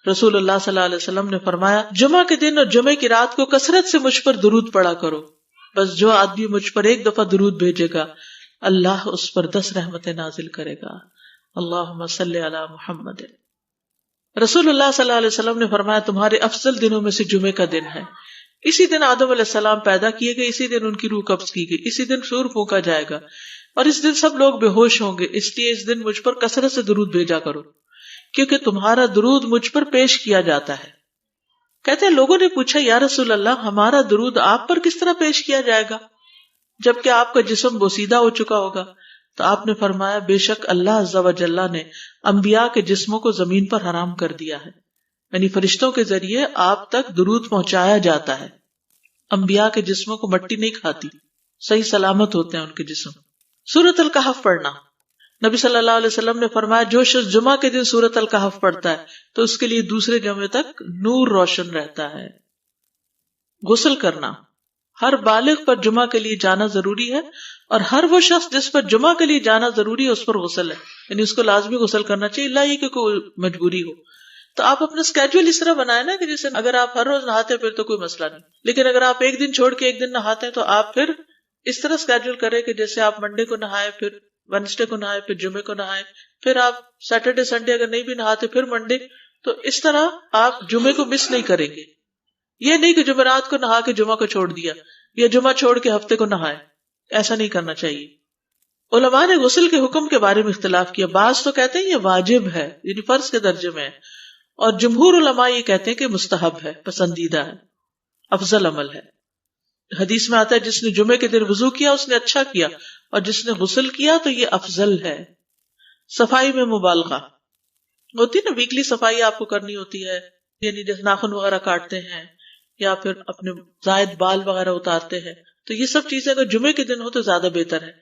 رسول اللہ صلی اللہ علیہ وسلم نے فرمایا جمعہ کے دن اور جمعے کی رات کو کثرت سے مجھ پر درود پڑا کرو، بس جو آدمی مجھ پر ایک دفعہ درود بھیجے گا اللہ اس پر 10 رحمتیں نازل کرے گا۔ اللہم صلی علی محمد۔ رسول اللہ صلی اللہ علیہ وسلم نے فرمایا تمہارے افضل دنوں میں سے جمعے کا دن ہے، اسی دن آدم علیہ السلام پیدا کیے گئے، اسی دن ان کی روح قبض کی گئی، اسی دن سور پھونکا جائے گا اور اس دن سب لوگ بے ہوش ہوں گے، اس لیے اس دن مجھ پر کثرت سے درود بھیجا کرو کیونکہ تمہارا درود مجھ پر پیش کیا جاتا ہے۔ کہتے ہیں لوگوں نے پوچھا یا رسول اللہ ہمارا درود آپ پر کس طرح پیش کیا جائے گا جبکہ آپ کا جسم بوسیدہ ہو چکا ہوگا؟ تو آپ نے فرمایا بے شک اللہ عز و جل نے انبیاء کے جسموں کو زمین پر حرام کر دیا ہے، یعنی فرشتوں کے ذریعے آپ تک درود پہنچایا جاتا ہے۔ انبیاء کے جسموں کو مٹی نہیں کھاتی، صحیح سلامت ہوتے ہیں ان کے جسم۔ سورۃ الکہف پڑھنا، نبی صلی اللہ علیہ وسلم نے فرمایا جو شخص جمعہ کے دن سورۃ الکہف پڑھتا ہے تو اس کے لیے دوسرے جمعے تک نور روشن رہتا ہے۔ غسل کرنا، ہر بالغ پر جمعہ کے لیے جانا ضروری ہے اور ہر وہ شخص جس پر جمعہ کے لیے جانا ضروری ہے اس پر غسل ہے، یعنی اس کو لازمی غسل کرنا چاہیے، اللہ یہ کہ کوئی مجبوری ہو۔ تو آپ اپنا اسکیجول اس طرح بنائیں نا کہ جیسے اگر آپ ہر روز نہاتے ہیں پھر تو کوئی مسئلہ نہیں، لیکن اگر آپ ایک دن چھوڑ کے ایک دن نہاتے ہیں تو آپ پھر اس طرح اسکیجول کریں کہ جیسے آپ منڈے کو نہائے، پھر وینسڈے کو نہائے، پھر جمعے کو نہائے، پھر آپ سیٹرڈے سنڈے اگر نہیں بھی نہاتے پھر منڈے، تو اس طرح آپ جمعے کو مس نہیں کریں گے۔ یہ نہیں کہ جمعرات کو نہا کے جمعہ کو چھوڑ دیا یا جمعہ چھوڑ کے ہفتے کو نہائے، ایسا نہیں کرنا چاہیے۔ علماء نے غسل کے حکم کے بارے میں اختلاف کیا، بعض تو کہتے ہیں یہ واجب ہے یعنی فرض کے درجے میں ہے، اور جمہور علماء یہ کہتے ہیں کہ مستحب ہے، پسندیدہ ہے، افضل عمل ہے۔ حدیث میں آتا ہے جس نے جمعے کے دن وضو کیا اس نے اچھا کیا اور جس نے غسل کیا تو یہ افضل ہے۔ صفائی میں مبالغہ ہوتی نا، ویکلی صفائی آپ کو کرنی ہوتی ہے، یعنی جیسے ناخن وغیرہ کاٹتے ہیں یا پھر اپنے زائد بال وغیرہ اتارتے ہیں، تو یہ سب چیزیں اگر جمعے کے دن ہو تو زیادہ بہتر ہے۔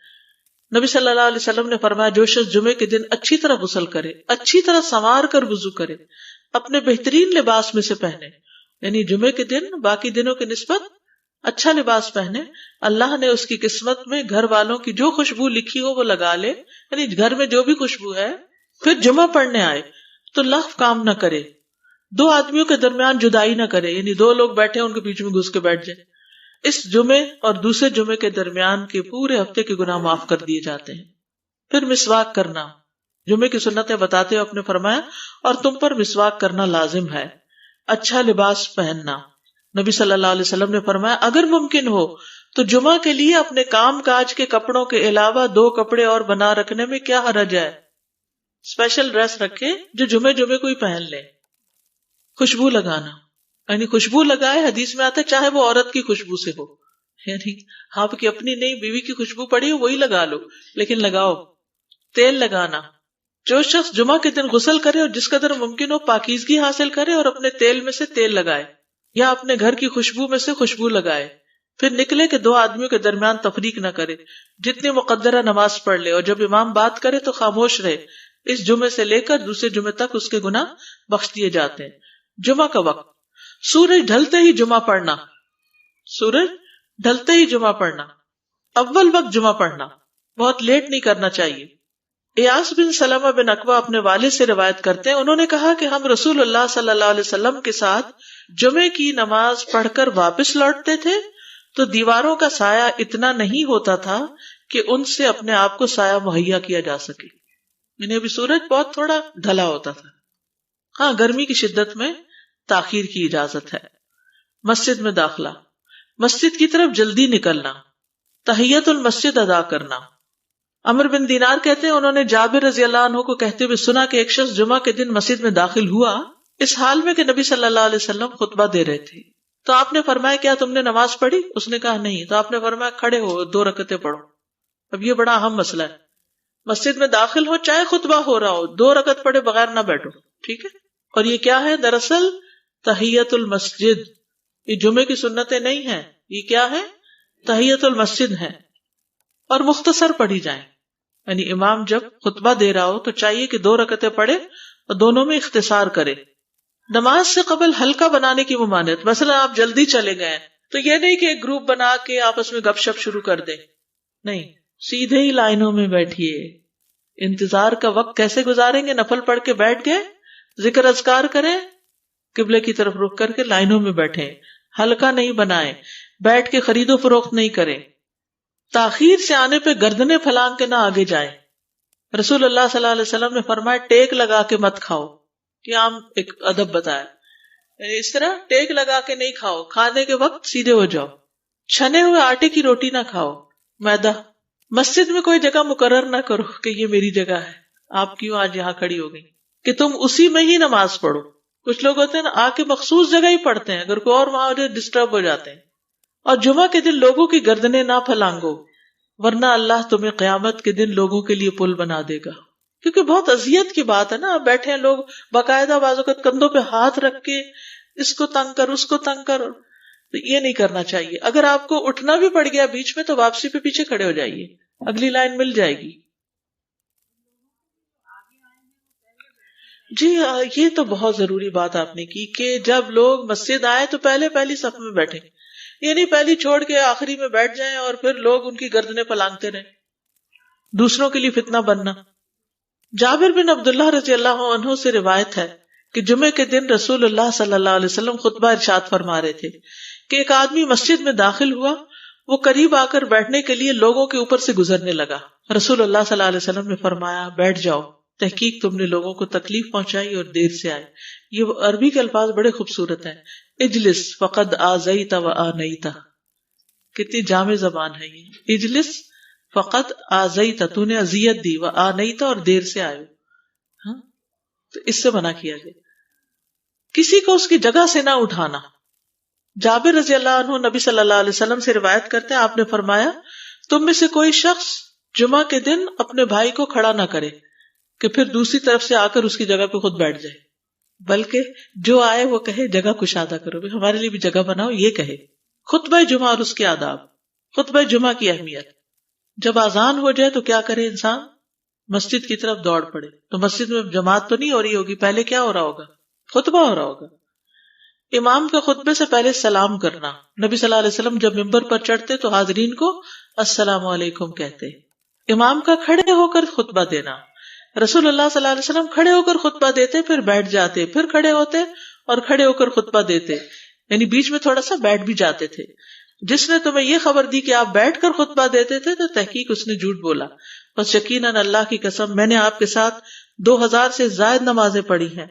نبی صلی اللہ علیہ وسلم نے فرمایا جو شخص جمعے کے دن اچھی طرح غسل کرے، اچھی طرح سنوار کر وضو کرے، اپنے بہترین لباس میں سے پہنے، یعنی جمعے کے دن باقی دنوں کی نسبت اچھا لباس پہنے، اللہ نے اس کی قسمت میں گھر والوں کی جو خوشبو لکھی ہو وہ لگا لے، یعنی گھر میں جو بھی خوشبو ہے، پھر جمعہ پڑھنے آئے تو لغو کام نہ کرے، 2 آدمیوں کے درمیان جدائی نہ کرے، یعنی 2 لوگ بیٹھے ان کے بیچ میں گھس کے بیٹھ جائے۔ اس جمعے اور دوسرے جمعے کے درمیان کے پورے ہفتے کے گناہ معاف کر دیے جاتے ہیں۔ پھر مسواک کرنا، جمعے کی سنتیں بتاتے ہوئے آپ نے فرمایا اور تم پر مسواک کرنا لازم ہے۔ اچھا لباس پہننا، نبی صلی اللہ علیہ وسلم نے فرمایا اگر ممکن ہو تو جمعہ کے لیے اپنے کام کاج کے کپڑوں کے علاوہ 2 کپڑے اور بنا رکھنے میں کیا حرج ہے، اسپیشل ڈریس رکھے جو جمعے کو ہی پہن لے۔ خوشبو لگانا، یعنی خوشبو لگائے، حدیث میں آتا ہے چاہے وہ عورت کی خوشبو سے ہو، یعنی آپ کی اپنی نہیں، بیوی کی خوشبو پڑی ہو وہی لگا لو، لیکن لگاؤ۔ تیل لگانا، جو شخص جمعہ کے دن غسل کرے اور جس قدر ممکن ہو پاکیزگی حاصل کرے اور اپنے تیل میں سے تیل لگائے یا اپنے گھر کی خوشبو میں سے خوشبو لگائے، پھر نکلے کہ 2 آدمیوں کے درمیان تفریق نہ کرے، جتنی مقدرہ نماز پڑھ لے اور جب امام بات کرے تو خاموش رہے، اس جمعے سے لے کر دوسرے جمعے تک اس کے گناہ بخش دیے جاتے ہیں۔ جمعہ کا وقت، سورج ڈھلتے ہی جمعہ پڑھنا، سورج ڈھلتے ہی جمعہ پڑھنا، اول وقت جمعہ پڑھنا، بہت لیٹ نہیں کرنا چاہیے۔ ایاس بن سلمہ بن عقبہ اپنے والد سے روایت کرتے ہیں، انہوں نے کہا کہ ہم رسول اللہ صلی اللہ علیہ وسلم کے ساتھ جمعے کی نماز پڑھ کر واپس لوٹتے تھے تو دیواروں کا سایہ اتنا نہیں ہوتا تھا کہ ان سے اپنے آپ کو سایہ مہیا کیا جا سکے، یعنی ابھی سورج بہت تھوڑا ڈھلا ہوتا تھا۔ ہاں، گرمی کی شدت میں تاخیر کی اجازت ہے۔ مسجد میں داخلہ، مسجد کی طرف جلدی نکلنا، تحیت المسجد ادا کرنا۔ عمر بن دینار کہتے ہیں انہوں نے جابر رضی اللہ عنہ کو کہتے ہوئے سنا کہ ایک شخص جمعہ کے دن مسجد میں داخل ہوا اس حال میں کہ نبی صلی اللہ علیہ وسلم خطبہ دے رہے تھے، تو آپ نے فرمایا کیا تم نے نماز پڑھی؟ اس نے کہا نہیں، تو آپ نے فرمایا کھڑے ہو 2 رکعتیں پڑھو۔ اب یہ بڑا اہم مسئلہ ہے، مسجد میں داخل ہو چاہے خطبہ ہو رہا ہو 2 رکعت پڑھے بغیر نہ بیٹھو، ٹھیک ہے؟ اور یہ کیا ہے؟ دراصل تحیت المسجد، یہ جمعے کی سنتیں نہیں ہیں، یہ کیا ہے؟ تحیت المسجد ہے، اور مختصر پڑھی جائیں، یعنی امام جب خطبہ دے رہا ہو تو چاہیے کہ 2 رکعتیں پڑھے اور دونوں میں اختصار کرے۔ نماز سے قبل ہلکا بنانے کی ممانعت، مثلا آپ جلدی چلے گئے تو یہ نہیں کہ ایک گروپ بنا کے آپس میں گپ شپ شروع کر دیں، نہیں، سیدھے ہی لائنوں میں بیٹھیے۔ انتظار کا وقت کیسے گزاریں گے؟ نفل پڑھ کے بیٹھ گئے، ذکر اذکار کریں، قبلے کی طرف رخ کر کے لائنوں میں بیٹھیں، حلقہ نہیں بنائیں، بیٹھ کے خرید و فروخت نہیں کریں، تاخیر سے آنے پہ گردنیں پھلانگ کے نہ آگے جائیں۔ رسول اللہ صلی اللہ علیہ وسلم نے فرمایا ٹیک لگا کے مت کھاؤ، یہ عام ایک ادب بتایا، یعنی اس طرح ٹیک لگا کے نہیں کھاؤ، کھانے کے وقت سیدھے ہو جاؤ۔ چھنے ہوئے آٹے کی روٹی نہ کھاؤ، میدا۔ مسجد میں کوئی جگہ مقرر نہ کرو کہ یہ میری جگہ ہے، آپ کیوں آج یہاں کھڑی ہو گئی، کہ تم اسی میں ہی نماز پڑھو۔ کچھ لوگ ہوتے ہیں نا آ کے مخصوص جگہ ہی پڑھتے ہیں، اگر کوئی اور وہاں ہو جائے ڈسٹرب ہو جاتے ہیں۔ اور جمعہ کے دن لوگوں کی گردنیں نہ پھلانگو، ورنہ اللہ تمہیں قیامت کے دن لوگوں کے لیے پل بنا دے گا۔ کیونکہ بہت اذیت کی بات ہے نا، آپ بیٹھے ہیں لوگ باقاعدہ بعض اوقات کندھوں پہ ہاتھ رکھ کے اس کو تنگ کر اس کو تنگ کر، تو یہ نہیں کرنا چاہیے۔ اگر آپ کو اٹھنا بھی پڑ گیا بیچ میں تو واپسی پہ پیچھے کھڑے ہو جائیے، اگلی لائن مل جائے گی۔ جی یہ تو بہت ضروری بات آپ نے کی کہ جب لوگ مسجد آئے تو پہلی صف میں بیٹھے، یہ نہیں پہلی چھوڑ کے آخری میں بیٹھ جائیں اور پھر لوگ ان کی گردنیں پلانگتے رہیں، دوسروں کے لیے فتنہ بننا۔ جابر بن عبداللہ رضی اللہ عنہ سے روایت ہے کہ جمعے کے دن رسول اللہ صلی اللہ علیہ وسلم خطبہ ارشاد فرما رہے تھے کہ ایک آدمی مسجد میں داخل ہوا، وہ قریب آ کر بیٹھنے کے لیے لوگوں کے اوپر سے گزرنے لگا۔ رسول اللہ صلی اللہ علیہ وسلم نے فرمایا بیٹھ جاؤ، تحقیق تم نے لوگوں کو تکلیف پہنچائی اور دیر سے آئے۔ یہ عربی کے الفاظ بڑے خوبصورت ہیں، اجلس فقد آذیت و آنیت، کتنی جامع زبان ہے یہ، اجلس فقط آذیت، تو نے اذیت دی، و آنیت اور دیر سے آئے، ہاں تو اس سے منع کیا گیا۔ کسی کو اس کی جگہ سے نہ اٹھانا۔ جابر رضی اللہ عنہ نبی صلی اللہ علیہ وسلم سے روایت کرتے ہیں، آپ نے فرمایا تم میں سے کوئی شخص جمعہ کے دن اپنے بھائی کو کھڑا نہ کرے کہ پھر دوسری طرف سے آ کر اس کی جگہ پہ خود بیٹھ جائے، بلکہ جو آئے وہ کہے جگہ کشادہ کرو، ہمارے لیے بھی جگہ بناؤ، یہ کہے۔ خطبہ جمعہ اور اس کے آداب۔ خطبہ جمعہ کی اہمیت، جب اذان ہو جائے تو کیا کرے انسان؟ مسجد کی طرف دوڑ پڑے۔ تو مسجد میں جماعت تو نہیں ہو رہی ہوگی، پہلے کیا ہو رہا ہوگا؟ خطبہ ہو رہا ہوگا۔ امام کے خطبے سے پہلے سلام کرنا۔ نبی صلی اللہ علیہ وسلم جب ممبر پر چڑھتے تو حاضرین کو السلام علیکم کہتے۔ امام کا کھڑے ہو کر خطبہ دینا۔ رسول اللہ صلی اللہ علیہ وسلم کھڑے ہو کر خطبہ دیتے، پھر بیٹھ جاتے، پھر کھڑے ہوتے اور کھڑے ہو کر خطبہ دیتے، یعنی بیچ میں تھوڑا سا بیٹھ بھی جاتے تھے۔ جس نے تمہیں یہ خبر دی کہ آپ بیٹھ کر خطبہ دیتے تھے تو تحقیق اس نے جھوٹ بولا۔ بس یقیناً اللہ کی قسم میں نے آپ کے ساتھ 2000 سے زائد نمازیں پڑھی ہیں،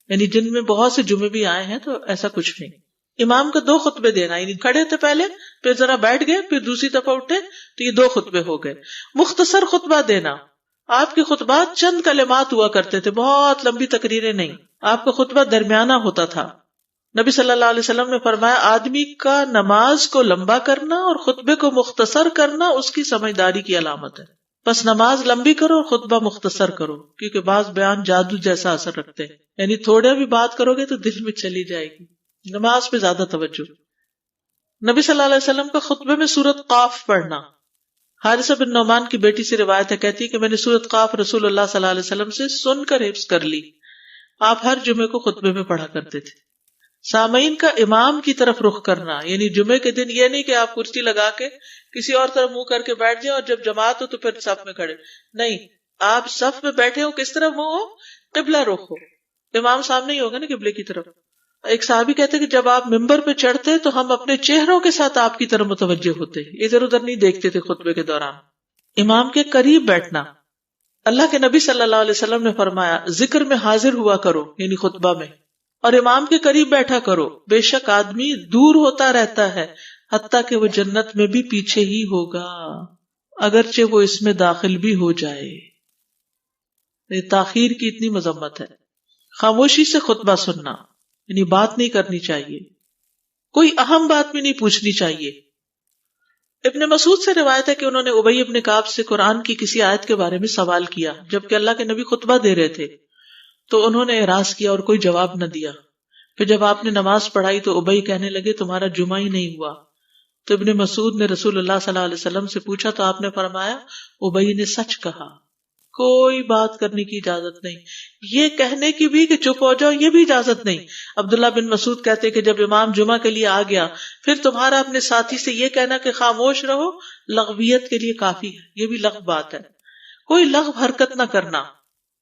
یعنی جن میں بہت سے جمعے بھی آئے ہیں، تو ایسا کچھ نہیں۔ امام کا 2 خطبے دینا، یعنی کھڑے تھے پہلے، پھر ذرا بیٹھ گئے، پھر دوسری دفعہ اٹھے تو یہ 2 خطبے ہو گئے۔ مختصر خطبہ دینا۔ آپ کے خطبات چند کلمات ہوا کرتے تھے، بہت لمبی تقریریں نہیں، آپ کا خطبہ درمیانہ ہوتا تھا۔ نبی صلی اللہ علیہ وسلم نے فرمایا آدمی کا نماز کو لمبا کرنا اور خطبے کو مختصر کرنا اس کی سمجھداری کی علامت ہے۔ بس نماز لمبی کرو اور خطبہ مختصر کرو، کیونکہ بعض بیان جادو جیسا اثر رکھتے ہیں، یعنی تھوڑے بھی بات کرو گے تو دل میں چلی جائے گی۔ نماز پہ زیادہ توجہ۔ نبی صلی اللہ علیہ وسلم کا خطبے میں سورۃ قاف پڑھنا۔ حارثہ بن نعمان کی بیٹی سے روایت ہے، کہتی ہے کہ میں نے سورۃ قاف رسول اللہ صلی اللہ علیہ وسلم سے سن کر حفظ کر لی۔ آپ ہر جمعے کو خطبے میں پڑھا کرتے تھے۔ سامعین کا امام کی طرف رخ کرنا، یعنی جمعے کے دن یہ نہیں کہ آپ کرسی لگا کے کسی اور طرف منہ کر کے بیٹھ جائیں اور جب جماعت ہو تو پھر صف میں کھڑے، نہیں، آپ صف میں بیٹھے ہو، کس طرف منہ ہو؟ قبلہ رخ ہو، امام سامنے ہی ہوگا نا قبلے کی طرف۔ ایک صحابی کہتے کہ جب آپ ممبر پہ چڑھتے تو ہم اپنے چہروں کے ساتھ آپ کی طرف متوجہ ہوتے، ادھر ادھر نہیں دیکھتے تھے خطبے کے دوران۔ امام کے قریب بیٹھنا۔ اللہ کے نبی صلی اللہ علیہ وسلم نے فرمایا ذکر میں حاضر ہوا کرو، یعنی خطبہ میں، اور امام کے قریب بیٹھا کرو، بے شک آدمی دور ہوتا رہتا ہے حتیٰ کہ وہ جنت میں بھی پیچھے ہی ہوگا اگرچہ وہ اس میں داخل بھی ہو جائے۔ یہ تاخیر کی اتنی مذمت ہے۔ خاموشی سے خطبہ سننا، یعنی بات نہیں کرنی چاہیے، کوئی اہم بات بھی نہیں پوچھنی چاہیے۔ ابن مسعود سے روایت ہے کہ انہوں نے ابی ابن کعب سے قرآن کی کسی آیت کے بارے میں سوال کیا جبکہ اللہ کے نبی خطبہ دے رہے تھے، تو انہوں نے اعراض کیا اور کوئی جواب نہ دیا۔ پھر جب آپ نے نماز پڑھائی تو ابی کہنے لگے تمہارا جمعہ ہی نہیں ہوا۔ تو ابن مسعود نے رسول اللہ صلی اللہ علیہ وسلم سے پوچھا تو آپ نے فرمایا ابی نے سچ کہا، کوئی بات کرنے کی اجازت نہیں، یہ کہنے کی بھی کہ چپ ہو جاؤ یہ بھی اجازت نہیں۔ عبداللہ بن مسعود کہتے کہ جب امام جمعہ کے لیے آ گیا پھر تمہارا اپنے ساتھی سے یہ کہنا کہ خاموش رہو لغویت کے لیے کافی ہے، یہ بھی لغو بات ہے۔ کوئی لغو حرکت نہ کرنا،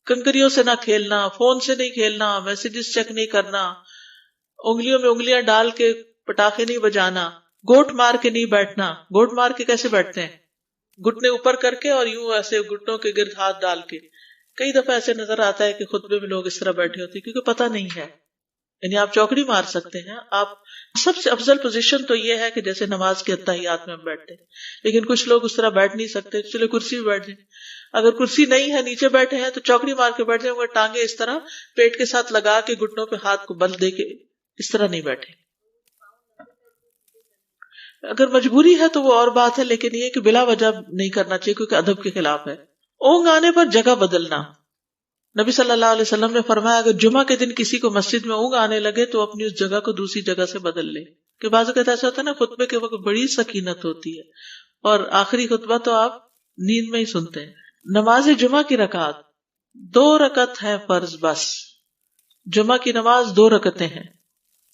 کنکریوں سے نہ کھیلنا، فون سے نہیں کھیلنا، میسجز چیک نہیں کرنا، انگلیوں میں انگلیاں ڈال کے پٹاخے نہیں بجانا، گوٹ مار کے نہیں بیٹھنا. گوٹ مار کے کیسے بیٹھتے ہیں؟ گھٹنے اوپر کر کے اور یوں ایسے گھٹنوں کے گرد ہاتھ ڈال کے. کئی دفعہ ایسے نظر آتا ہے کہ خطبے میں لوگ اس طرح بیٹھے ہوتے ہیں کیونکہ پتہ نہیں ہے. یعنی آپ چوکڑی مار سکتے ہیں. آپ سب سے افضل پوزیشن تو یہ ہے کہ جیسے نماز کے اتحیات میں ہم بیٹھتے ہیں، لیکن کچھ لوگ اس طرح بیٹھ نہیں سکتے، چلے کرسی میں بیٹھ جائیں. اگر کرسی نہیں ہے، نیچے بیٹھے ہیں، تو چوکڑی مار کے بیٹھ جائیں، مگر ٹانگیں اس طرح پیٹ کے ساتھ لگا کے گھٹنوں پہ ہاتھ کو بل دے کے اس طرح نہیں بیٹھے. اگر مجبوری ہے تو وہ اور بات ہے، لیکن یہ کہ بلا وجہ نہیں کرنا چاہیے کیونکہ ادب کے خلاف ہے. اونگ آنے پر جگہ بدلنا. نبی صلی اللہ علیہ وسلم نے فرمایا اگر جمعہ کے دن کسی کو مسجد میں اونگ آنے لگے تو اپنی اس جگہ کو دوسری جگہ سے بدل لے. کہ بعض اوقات ایسا ہوتا ہے نا، خطبے کے وقت بڑی سکینت ہوتی ہے اور آخری خطبہ تو آپ نیند میں ہی سنتے ہیں. نماز جمعہ کی رکعت 2 رکعت ہے فرض بس. جمعہ کی نماز 2 رکعتیں ہیں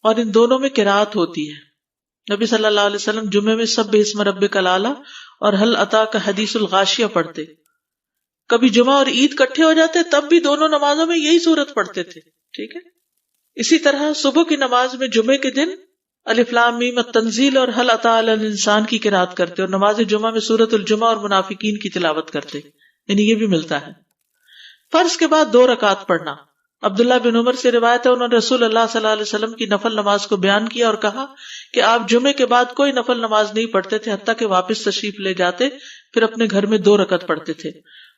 اور ان دونوں میں قرات ہوتی ہے. نبی صلی اللہ علیہ وسلم جمعے میں سبح اسم ربک الاعلی اور هل اتاک حدیث الغاشیہ پڑھتے. کبھی جمعہ اور عید کٹھے ہو جاتے تب بھی دونوں نمازوں میں یہی سورت پڑھتے تھے. ٹھیک ہے. اسی طرح صبح کی نماز میں جمعے کے دن الف لام میم التنزیل اور هل اتى علی الانسان کی قرات کرتے اور نماز جمعہ میں سورۃ الجمعہ اور منافقین کی تلاوت کرتے. یعنی یہ بھی ملتا ہے. فرض کے بعد 2 رکعت پڑھنا. عبداللہ بن عمر سے روایت ہے انہوں نے رسول اللہ صلی اللہ علیہ وسلم کی نفل نماز کو بیان کیا اور کہا کہ آپ جمعے کے بعد کوئی نفل نماز نہیں پڑھتے تھے حتیٰ کہ واپس تشریف لے جاتے پھر اپنے گھر میں 2 رکعت پڑھتے تھے.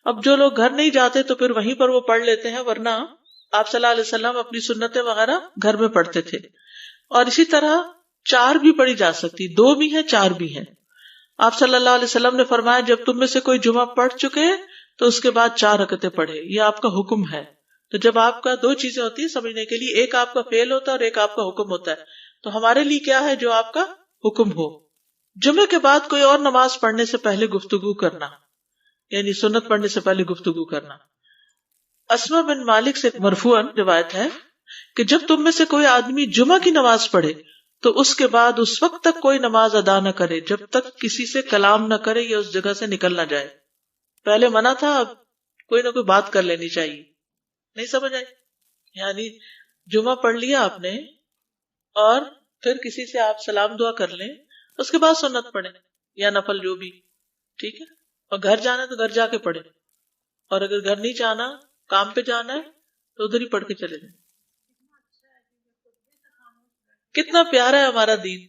اب جو لوگ گھر نہیں جاتے تو پھر وہیں پر وہ پڑھ لیتے ہیں، ورنہ آپ صلی اللہ علیہ وسلم اپنی سنتیں وغیرہ گھر میں پڑھتے تھے. اور اسی طرح 4 بھی پڑھی جا سکتی، 2 بھی ہیں 4 بھی ہیں. آپ صلی اللہ علیہ وسلم نے فرمایا جب تم میں سے کوئی جمعہ پڑھ چکے تو اس کے بعد 4 رکعتیں پڑھے. یہ آپ کا حکم ہے. تو جب آپ کا 2 چیزیں ہوتی ہیں سمجھنے کے لیے، ایک آپ کا فعل ہوتا ہے اور ایک آپ کا حکم ہوتا ہے. تو ہمارے لیے کیا ہے؟ جو آپ کا حکم ہو. جمعے کے بعد کوئی اور نماز پڑھنے سے پہلے گفتگو کرنا، یعنی سنت پڑھنے سے پہلے گفتگو کرنا. اسما بن مالک سے مرفوعاً روایت ہے کہ جب تم میں سے کوئی آدمی جمعہ کی نماز پڑھے تو اس کے بعد اس وقت تک کوئی نماز ادا نہ کرے جب تک کسی سے کلام نہ کرے یا اس جگہ سے نکل نہ جائے. پہلے منع تھا، اب کوئی نہ کوئی بات کر لینی چاہیے. نہیں سمجھ آئی؟ یعنی جمعہ پڑھ لیا آپ نے اور پھر کسی سے آپ سلام دعا کر لیں، اس کے بعد سنت پڑھیں یا نفل جو بھی. ٹھیک ہے. اور گھر جانا ہے تو گھر جا کے پڑھیں، اور اگر گھر نہیں جانا، کام پہ جانا ہے تو ادھر ہی پڑھ کے چلے جائیں. کتنا پیارا ہے ہمارا دین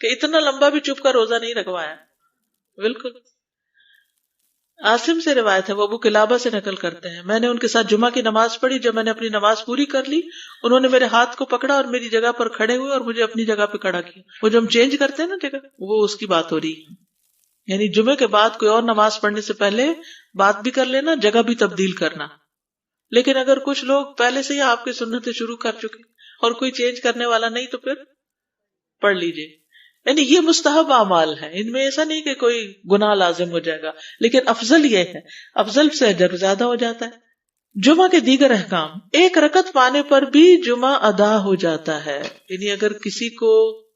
کہ اتنا لمبا بھی چپ کا روزہ نہیں رکھوایا. بالکل. عاصم سے روایت ہے، وہ ابو قلابہ سے نقل کرتے ہیں، میں نے ان کے ساتھ جمعہ کی نماز پڑھی. جب میں نے اپنی نماز پوری کر لی انہوں نے میرے ہاتھ کو پکڑا اور میری جگہ پر کھڑے ہوئے اور مجھے اپنی جگہ پہ کھڑا کیا. وہ جو ہم چینج کرتے ہیں نا جگہ، وہ اس کی بات ہو رہی ہے. یعنی جمعے کے بعد کوئی اور نماز پڑھنے سے پہلے بات بھی کر لینا، جگہ بھی تبدیل کرنا. لیکن اگر کچھ لوگ پہلے سے ہی آپ کی سنتیں شروع کر چکے اور کوئی چینج کرنے والا نہیں تو پھر پڑھ لیجئے. یعنی یہ مستحب اعمال ہے، ان میں ایسا نہیں کہ کوئی گناہ لازم ہو جائے گا، لیکن افضل یہ ہے، افضل سے اجر زیادہ ہو جاتا ہے. جمعہ کے دیگر احکام. 1 رکعت پانے پر بھی جمعہ ادا ہو جاتا ہے. یعنی اگر کسی کو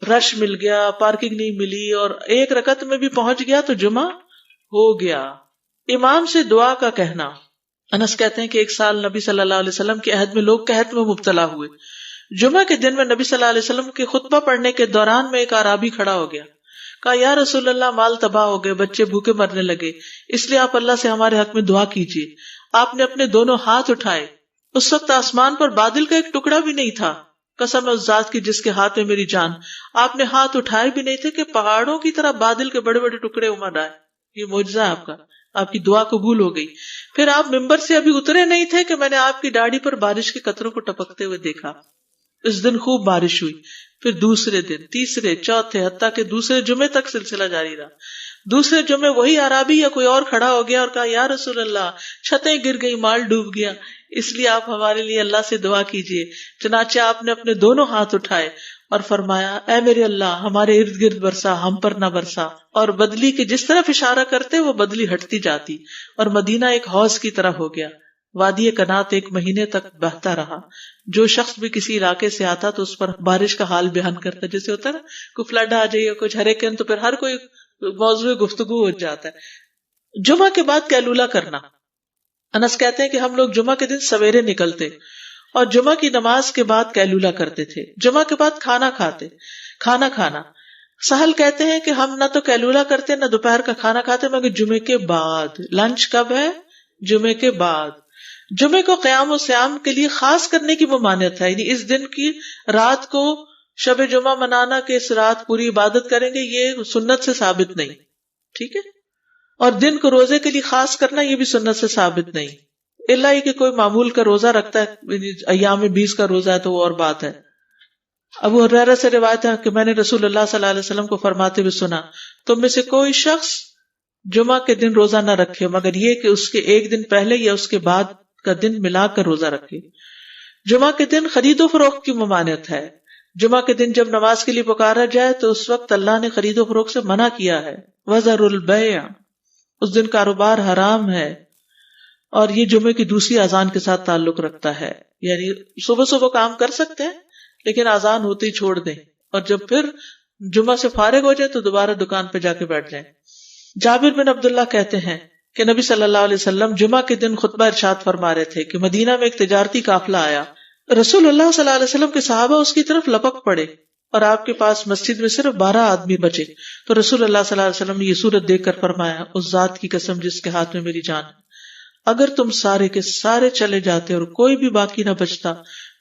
رش مل گیا، پارکنگ نہیں ملی اور 1 رکعت میں بھی پہنچ گیا تو جمعہ ہو گیا. امام سے دعا کا کہنا. انس کہتے ہیں کہ ایک سال نبی صلی اللہ علیہ وسلم کے عہد میں لوگ قحط میں مبتلا ہوئے. جمعہ کے دن میں نبی صلی اللہ علیہ وسلم کے خطبہ پڑھنے کے دوران میں ایک اعرابی کھڑا ہو گیا. کہا یا رسول اللہ، مال تباہ ہو گئے، بچے بھوکے مرنے لگے، اس لیے آپ اللہ سے ہمارے حق میں دعا کیجیے. آپ نے اپنے دونوں ہاتھ اٹھائے. اس وقت آسمان پر بادل کا ایک ٹکڑا بھی نہیں تھا. قسم ہے اس ذات کی جس کے ہاتھ میں میری جان، آپ نے ہاتھ اٹھائے بھی نہیں تھے کہ پہاڑوں کی طرح بادل کے بڑے بڑے ٹکڑے امڑ آئے. یہ معجزہ ہے آپ کا، آپ کی دعا قبول ہو گئی. پھر آپ ممبر سے ابھی اترے نہیں تھے کہ میں نے آپ کی داڑھی پر بارش کے قطروں کو ٹپکتے ہوئے دیکھا. اس دن خوب بارش ہوئی. پھر دوسرے دن، تیسرے، چوتھے، حتیٰ کہ دوسرے جمعے تک سلسلہ جاری رہا. دوسرے جمعے وہی عربی یا کوئی اور کھڑا ہو گیا اور کہا یا رسول اللہ، چھتیں گر گئی، مال ڈوب گیا، اس لیے آپ ہمارے لیے اللہ سے دعا کیجیے. چنانچہ آپ نے اپنے دونوں ہاتھ اٹھائے اور فرمایا اے میرے اللہ، ہمارے ارد گرد برسا، ہم پر نہ برسا. اور بدلی کے جس طرف اشارہ کرتے وہ بدلی ہٹتی جاتی اور مدینہ ایک حوض کی طرح ہو گیا. وادی کنات 1 مہینے تک بہتا رہا. جو شخص بھی کسی علاقے سے آتا تو اس پر بارش کا حال بیان کرتا. جیسے ہوتا ہے نا کوئی فلڈ آ جائے یا کچھ ہریکین تو پھر ہر کوئی موضوع گفتگو ہو جاتا ہے. جمعہ کے بعد قیلولہ کرنا. انس کہتے ہیں کہ ہم لوگ جمعہ کے دن سویرے نکلتے اور جمعہ کی نماز کے بعد قیلولہ کرتے تھے. جمعہ کے بعد کھانا کھانا. سہل کہتے ہیں کہ ہم نہ تو قیلولہ کرتے نہ دوپہر کا کھانا کھاتے مگر جمعے کے بعد. لنچ کب ہے؟ جمعے کے بعد. جمعے کو قیام و سیام کے لیے خاص کرنے کی ممانعت ہے، یعنی اس دن کی رات کو شب جمعہ منانا کہ اس رات پوری عبادت کریں گے، یہ سنت سے ثابت نہیں. ٹھیک ہے. اور دن کو روزے کے لیے خاص کرنا یہ بھی سنت سے ثابت نہیں، الا یہ کہ کوئی معمول کا روزہ رکھتا ہے، ایام 20 کا روزہ ہے تو وہ اور بات ہے. ابو ہریرہ سے روایت ہے کہ میں نے رسول اللہ صلی اللہ علیہ وسلم کو فرماتے ہوئے سنا، تم میں سے کوئی شخص جمعہ کے دن روزہ نہ رکھے مگر یہ کہ اس کے ایک دن پہلے یا اس کے بعد کا دن ملا کر روزہ رکھے. جمعہ کے دن خرید و فروخت کی ممانعت ہے. جمعہ کے دن جب نماز کے لیے پکارا جائے تو اس وقت اللہ نے خرید و فروخت سے منع کیا ہے. وَذَرُوا الْبَيْعَ، اس دن کاروبار حرام ہے. اور یہ جمعے کی دوسری اذان کے ساتھ تعلق رکھتا ہے، یعنی صبح صبح کام کر سکتے ہیں لیکن اذان ہوتے ہی چھوڑ دیں، اور جب پھر جمعہ سے فارغ ہو جائے تو دوبارہ دکان پہ جا کے بیٹھ جائیں. جابر بن عبداللہ کہتے ہیں کہ نبی صلی اللہ علیہ وسلم جمعہ کے دن خطبہ ارشاد فرما رہے تھے کہ مدینہ میں ایک تجارتی قافلہ آیا. رسول اللہ صلی اللہ علیہ وسلم کے صحابہ اس کی طرف لپک پڑے اور آپ کے پاس مسجد میں صرف 12 آدمی بچے. تو رسول اللہ صلی اللہ علیہ وسلم نے یہ صورت دیکھ کر فرمایا، اس ذات کی قسم جس کے ہاتھ میں میری جان ہے، اگر تم سارے کے سارے چلے جاتے اور کوئی بھی باقی نہ بچتا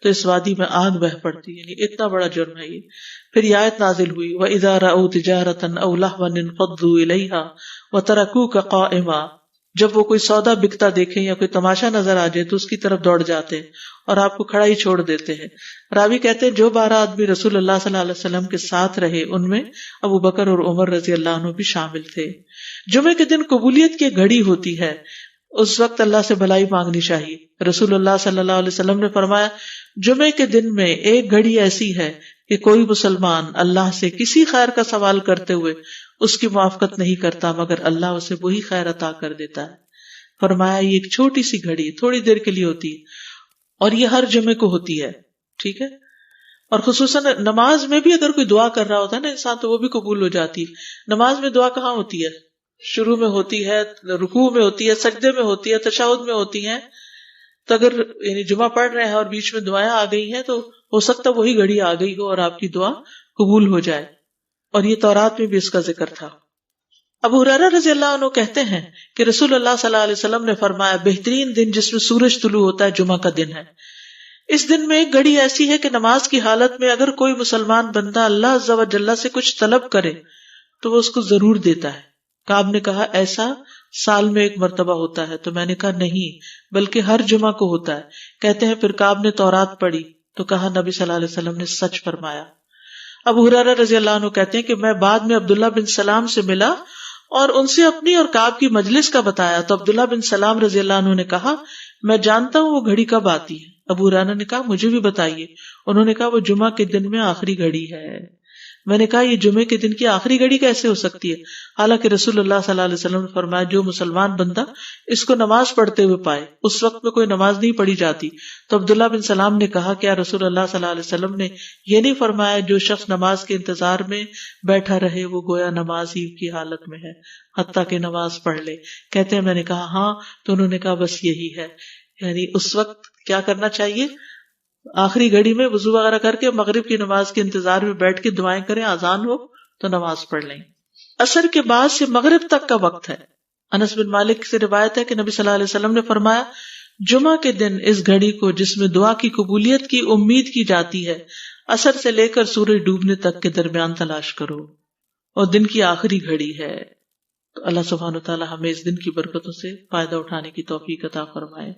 تو اس وادی میں آگ بہ پڑتی. یعنی اتنا بڑا جرم ہے یہ. پھر یہ آیت نازل ہوئی، وَإِذَا رَأَوْا تِجَارَةً أَوْ لَهْوًا انفضوا إِلَيْهَا وَتَرَكُوكَ قَائِمًا، جب وہ کوئی سودا بکتا دیکھیں یا کوئی تماشا نظر آ جائے تو اس کی طرف دوڑ جاتے ہیں اور آپ کو کھڑا ہی چھوڑ دیتے ہیں. راوی کہتے ہیں جو 12 آدمی رسول اللہ صلی اللہ علیہ وسلم کے ساتھ رہے ان میں ابو بکر اور عمر رضی اللہ عنہ بھی شامل تھے. جمعے کے دن قبولیت کی گھڑی ہوتی ہے، اس وقت اللہ سے بھلائی مانگنی چاہیے. رسول اللہ صلی اللہ علیہ وسلم نے فرمایا، جمعے کے دن میں ایک گھڑی ایسی ہے کہ کوئی مسلمان اللہ سے کسی خیر کا سوال کرتے ہوئے اس کی موافقت نہیں کرتا مگر اللہ اسے وہی خیر عطا کر دیتا ہے. فرمایا یہ ایک چھوٹی سی گھڑی تھوڑی دیر کے لیے ہوتی ہے اور یہ ہر جمعے کو ہوتی ہے. ٹھیک ہے. اور خصوصاً نماز میں بھی اگر کوئی دعا کر رہا ہوتا ہے نا انسان تو وہ بھی قبول ہو جاتی ہے. نماز میں دعا کہاں ہوتی ہے؟ شروع میں ہوتی ہے، رکوع میں ہوتی ہے، سجدے میں ہوتی ہے، تشہد میں ہوتی ہیں. تو اگر یعنی جمعہ پڑھ رہے ہیں اور بیچ میں دعائیں آ گئی ہیں تو ہو سکتا وہی گھڑی آ گئی ہو اور آپ کی دعا قبول ہو جائے. اور یہ تورات میں بھی اس کا ذکر تھا. ابو ہریرہ رضی اللہ عنہ کہتے ہیں کہ رسول اللہ صلی اللہ علیہ وسلم نے فرمایا، بہترین دن جس میں سورج طلوع ہوتا ہے جمعہ کا دن ہے. اس دن میں ایک گھڑی ایسی ہے کہ نماز کی حالت میں اگر کوئی مسلمان بندہ اللہ عز و جل سے کچھ طلب کرے تو وہ اس کو ضرور دیتا ہے. کعب نے کہا ایسا سال میں ایک مرتبہ ہوتا ہے؟ تو میں نے کہا نہیں بلکہ ہر جمعہ کو ہوتا ہے. کہتے ہیں پھر کعب نے تورات پڑھی تو کہا نبی صلی اللہ علیہ وسلم نے سچ فرمایا. ابو ہریرہ رضی اللہ عنہ کہتے ہیں کہ میں بعد میں عبداللہ بن سلام سے ملا اور ان سے اپنی اور کعب کی مجلس کا بتایا تو عبداللہ بن سلام رضی اللہ عنہ نے کہا میں جانتا ہوں وہ گھڑی کب آتی ہے. ابو ہریرہ نے کہا مجھے بھی بتائیے. انہوں نے کہا وہ جمعہ کے دن میں آخری گھڑی ہے. میں نے کہا یہ جمعے کے دن کی آخری گھڑی کیسے ہو سکتی ہے، حالانکہ رسول اللہ صلی اللہ علیہ وسلم نے فرمایا جو مسلمان بندہ اس کو نماز پڑھتے ہوئے پائے. اس وقت میں کوئی نماز نہیں پڑھی جاتی. تو عبداللہ بن سلام نے کہا کیا رسول اللہ صلی اللہ علیہ وسلم نے یہ نہیں فرمایا جو شخص نماز کے انتظار میں بیٹھا رہے وہ گویا نماز ہی کی حالت میں ہے حتیٰ کہ نماز پڑھ لے. کہتے ہیں میں نے کہا ہاں. تو انہوں نے کہا بس یہی ہے. یعنی اس وقت کیا کرنا چاہیے، آخری گھڑی میں وضو وغیرہ کر کے مغرب کی نماز کے انتظار میں بیٹھ کے دعائیں کریں، اذان ہو تو نماز پڑھ لیں. عصر کے بعد سے مغرب تک کا وقت ہے. انس بن مالک سے روایت ہے کہ نبی صلی اللہ علیہ وسلم نے فرمایا جمعہ کے دن اس گھڑی کو جس میں دعا کی قبولیت کی امید کی جاتی ہے عصر سے لے کر سورج ڈوبنے تک کے درمیان تلاش کرو اور دن کی آخری گھڑی ہے. تو اللہ سبحانہ و تعالی ہمیں اس دن کی برکتوں سے فائدہ اٹھانے کی توفیق عطا فرمائے.